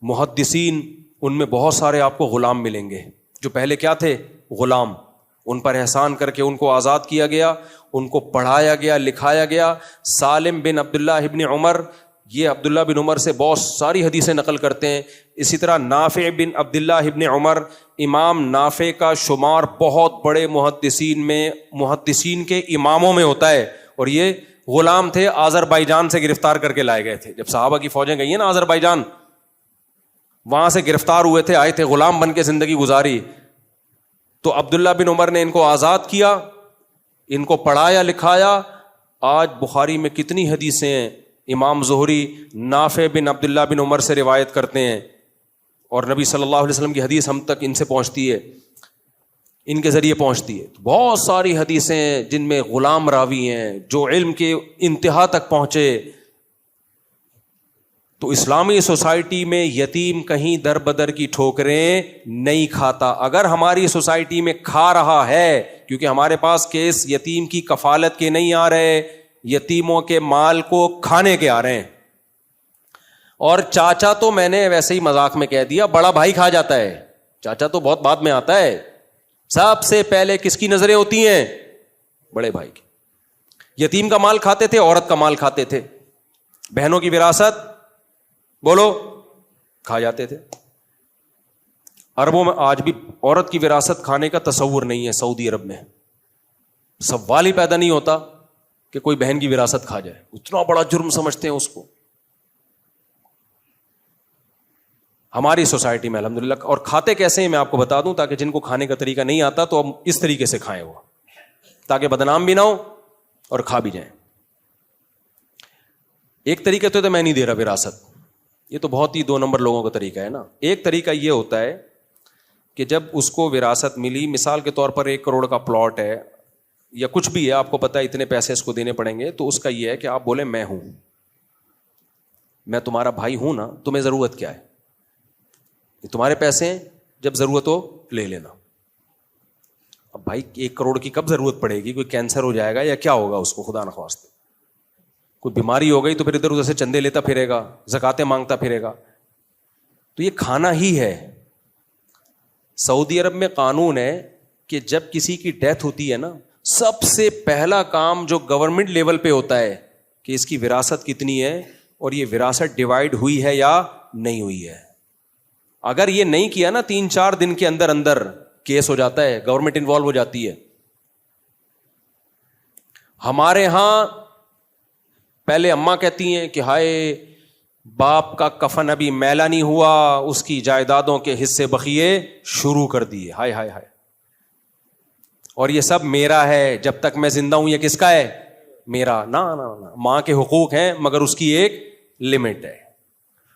محدثین ان میں بہت سارے آپ کو غلام ملیں گے، جو پہلے کیا تھے؟ غلام. ان پر احسان کر کے ان کو آزاد کیا گیا، ان کو پڑھایا گیا، لکھایا گیا. سالم بن عبداللہ ابن عمر، یہ عبداللہ بن عمر سے بہت ساری حدیثیں نقل کرتے ہیں. اسی طرح نافع بن عبداللہ ابن عمر، امام نافع کا شمار بہت بڑے محدثین کے اماموں میں ہوتا ہے، اور یہ غلام تھے، آذربائیجان سے گرفتار کر کے لائے گئے تھے. جب صحابہ کی فوجیں گئی ہیں نا آذربائیجان، وہاں سے گرفتار ہوئے تھے، آئے تھے، غلام بن کے زندگی گزاری. تو عبداللہ بن عمر نے ان کو آزاد کیا، ان کو پڑھایا لکھایا. آج بخاری میں کتنی حدیثیں ہیں، امام زہری نافع بن عبداللہ بن عمر سے روایت کرتے ہیں، اور نبی صلی اللہ علیہ وسلم کی حدیث ہم تک ان سے پہنچتی ہے، ان کے ذریعے پہنچتی ہے. بہت ساری حدیثیں ہیں جن میں غلام راوی ہیں جو علم کے انتہا تک پہنچے. تو اسلامی سوسائٹی میں یتیم کہیں در بدر کی ٹھوکریں نہیں کھاتا. اگر ہماری سوسائٹی میں کھا رہا ہے، کیونکہ ہمارے پاس کیس یتیم کی کفالت کے نہیں آ رہے، یتیموں کے مال کو کھانے کے آ رہے ہیں. اور چاچا تو میں نے ویسے ہی مذاق میں کہہ دیا، بڑا بھائی کھا جاتا ہے، چاچا تو بہت بعد میں آتا ہے. سب سے پہلے کس کی نظریں ہوتی ہیں؟ بڑے بھائی کی. یتیم کا مال کھاتے تھے، عورت کا مال کھاتے تھے، بہنوں کی وراثت بولو کھا جاتے تھے. عربوں میں آج بھی عورت کی وراثت کھانے کا تصور نہیں ہے. سعودی عرب میں سوال ہی پیدا نہیں ہوتا کہ کوئی بہن کی وراثت کھا جائے، اتنا بڑا جرم سمجھتے ہیں اس کو. ہماری سوسائٹی میں الحمدللہ. اور کھاتے کیسے ہیں میں آپ کو بتا دوں، تاکہ جن کو کھانے کا طریقہ نہیں آتا تو ہم اس طریقے سے کھائیں، وہ تاکہ بدنام بھی نہ ہو اور کھا بھی جائیں. ایک طریقہ تو میں نہیں دے رہا وراثت، یہ تو بہت ہی 2 نمبر لوگوں کا طریقہ ہے نا. ایک طریقہ یہ ہوتا ہے کہ جب اس کو وراثت ملی، مثال کے طور پر 1 کروڑ کا پلاٹ ہے یا کچھ بھی ہے، آپ کو پتا ہے اتنے پیسے اس کو دینے پڑیں گے، تو اس کا یہ ہے کہ آپ بولیں میں ہوں، میں تمہارا بھائی ہوں نا، تمہیں ضرورت کیا ہے، یہ تمہارے پیسے ہیں، جب ضرورت ہو لے لینا. اب بھائی 1 کروڑ کی کب ضرورت پڑے گی؟ کوئی کینسر ہو جائے گا یا کیا ہوگا اس کو، خدا نخواستہ کوئی بیماری ہو گئی تو پھر ادھر ادھر سے چندے لیتا پھرے گا، زکاتیں مانگتا پھرے گا. تو یہ کھانا ہی ہے. سعودی عرب میں قانون ہے کہ جب کسی کی ڈیتھ ہوتی ہے نا، سب سے پہلا کام جو گورنمنٹ لیول پہ ہوتا ہے کہ اس کی وراثت کتنی ہے اور یہ وراثت ڈیوائیڈ ہوئی ہے یا نہیں ہوئی ہے. اگر یہ نہیں کیا نا 3-4 دن کے اندر اندر کیس ہو جاتا ہے، گورنمنٹ انوالو ہو جاتی ہے. ہمارے ہاں پہلے اماں کہتی ہیں کہ ہائے باپ کا کفن ابھی میلا نہیں ہوا، اس کی جائیدادوں کے حصے بقیے شروع کر دیے، ہائے ہائے ہائے، اور یہ سب میرا ہے، جب تک میں زندہ ہوں یہ کس کا ہے؟ میرا. نا نا نا، ماں کے حقوق ہیں مگر اس کی ایک لمٹ ہے.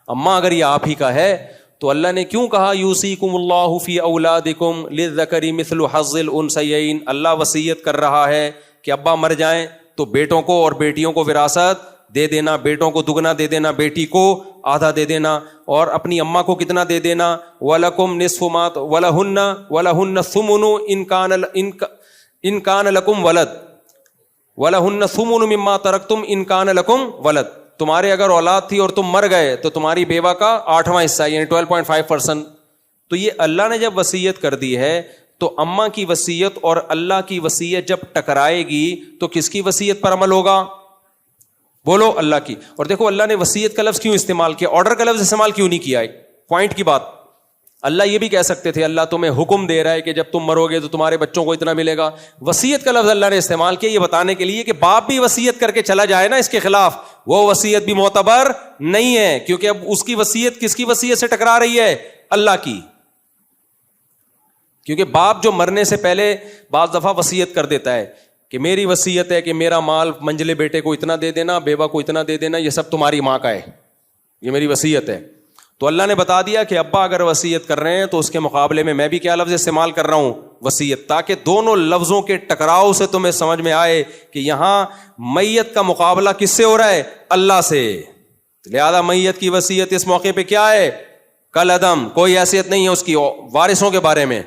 اماں اگر یہ آپ ہی کا ہے تو اللہ نے کیوں کہا یوصیکم اللہ فی اولادکم للذکر مثل حظ الانثیین؟ اللہ وصیت کر رہا ہے کہ ابا مر جائیں تو بیٹوں کو اور بیٹیوں کو وراثت دے دینا، بیٹوں کو دگنا دے دینا، بیٹی کو آدھا دے دینا، اور اپنی اماں کو کتنا دے دینا؟ وَلَكُمْ نِصْفُ مَا وَلَهُنَّ الثُّمُنُ إِن كَانَ لَكُمْ وَلَدٌ وَلَهُنَّ الثُّمُنُ مِمَّا تَرَكْتُمْ إِن كَانَ لَكُمْ وَلَدٌ. تمہارے اگر اولاد تھی اور تم مر گئے تو تمہاری بیوہ کا 8واں حصہ یعنی 12.5%. تو یہ اللہ نے جب وصیت کر دی ہے تو اماں کی وصیت اور اللہ کی وصیت جب ٹکرائے گی تو کس کی وصیت پر عمل ہوگا؟ بولو اللہ کی. اور دیکھو اللہ نے وصیت کا لفظ کیوں استعمال کیا، آرڈر کا لفظ استعمال کیوں نہیں کیا؟ ایک پوائنٹ کی بات. اللہ یہ بھی کہہ سکتے تھے اللہ تمہیں حکم دے رہا ہے کہ جب تم مرو گے تو تمہارے بچوں کو اتنا ملے گا. وصیت کا لفظ اللہ نے استعمال کیا یہ بتانے کے لیے کہ باپ بھی وصیت کر کے چلا جائے نا اس کے خلاف، وہ وصیت بھی معتبر نہیں ہے، کیونکہ اب اس کی وصیت کس کی وصیت سے ٹکرا رہی ہے؟ اللہ کی. کیونکہ باپ جو مرنے سے پہلے بعض دفعہ وصیت کر دیتا ہے کہ میری وصیت ہے کہ میرا مال منجلے بیٹے کو اتنا دے دینا، بیوہ کو اتنا دے دینا، یہ سب تمہاری ماں کا ہے، یہ میری وصیت ہے. تو اللہ نے بتا دیا کہ ابا اگر وصیت کر رہے ہیں تو اس کے مقابلے میں بھی کیا لفظ استعمال کر رہا ہوں؟ وصیت. تاکہ دونوں لفظوں کے ٹکراؤ سے تمہیں سمجھ میں آئے کہ یہاں میت کا مقابلہ کس سے ہو رہا ہے؟ اللہ سے. لہذا میت کی وصیت اس موقع پہ کیا ہے؟ کل عدم، کوئی حیثیت نہیں ہے اس کی وارثوں کے بارے میں.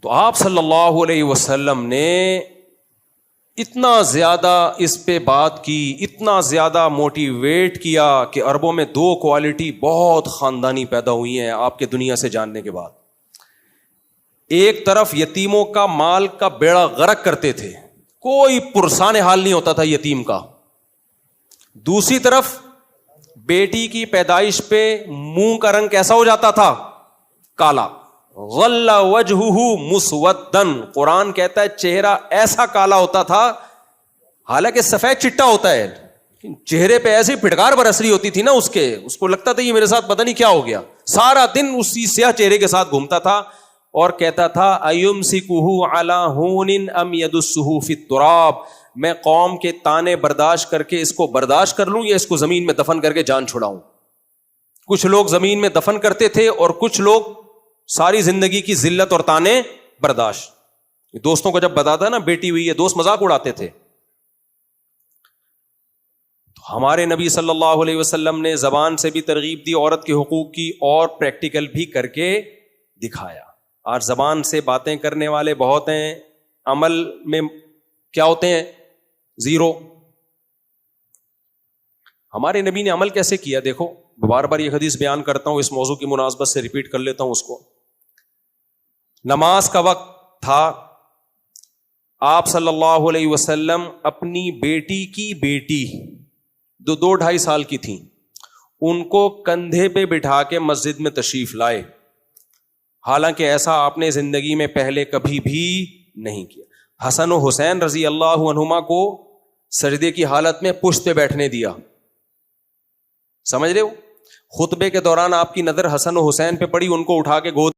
تو آپ صلی اللہ علیہ وسلم نے اتنا زیادہ اس پہ بات کی, اتنا زیادہ موٹیویٹ کیا کہ عربوں میں 2 کوالٹی بہت خاندانی پیدا ہوئی ہیں آپ کے دنیا سے جاننے کے بعد. ایک طرف یتیموں کا مال کا بیڑا غرق کرتے تھے, کوئی پرسان حال نہیں ہوتا تھا یتیم کا. دوسری طرف بیٹی کی پیدائش پہ منہ کا رنگ کیسا ہو جاتا تھا؟ کالا. غل وجہہ مسودن, قرآن کہتا ہے چہرہ ایسا کالا ہوتا تھا, حالانکہ سفید چٹا ہوتا ہے, چہرے پہ ایسی پھٹکار برس رہی ہوتی تھی نا اس کو لگتا تھا یہ میرے ساتھ پتہ نہیں کیا ہو گیا. سارا دن اسی سیاہ چہرے کے ساتھ گھومتا تھا اور کہتا تھا ایمسکہ علی ہون ام یدسہ فی التراب, میں قوم کے تانے برداشت کر کے اس کو برداشت کر لوں یا اس کو زمین میں دفن کر کے جان چھڑاؤں. کچھ لوگ زمین میں دفن کرتے تھے اور کچھ لوگ ساری زندگی کی ذلت اور تانے برداشت. دوستوں کو جب بتاتا نا بیٹی ہوئی ہے, دوست مذاق اڑاتے تھے. تو ہمارے نبی صلی اللہ علیہ وسلم نے زبان سے بھی ترغیب دی عورت کے حقوق کی, اور پریکٹیکل بھی کر کے دکھایا. آج زبان سے باتیں کرنے والے بہت ہیں, عمل میں کیا ہوتے ہیں؟ زیرو. ہمارے نبی نے عمل کیسے کیا دیکھو, بار بار یہ حدیث بیان کرتا ہوں, اس موضوع کی مناسبت سے ریپیٹ کر لیتا ہوں اس کو. نماز کا وقت تھا, آپ صلی اللہ علیہ وسلم اپنی بیٹی کی بیٹی جو 2-2.5 سال کی تھیں ان کو کندھے پہ بٹھا کے مسجد میں تشریف لائے, حالانکہ ایسا آپ نے زندگی میں پہلے کبھی بھی نہیں کیا. حسن و حسین رضی اللہ عنہما کو سجدے کی حالت میں پشت پہ بیٹھنے دیا, سمجھ رہے ہو؟ خطبے کے دوران آپ کی نظر حسن و حسین پہ پڑی, ان کو اٹھا کے گود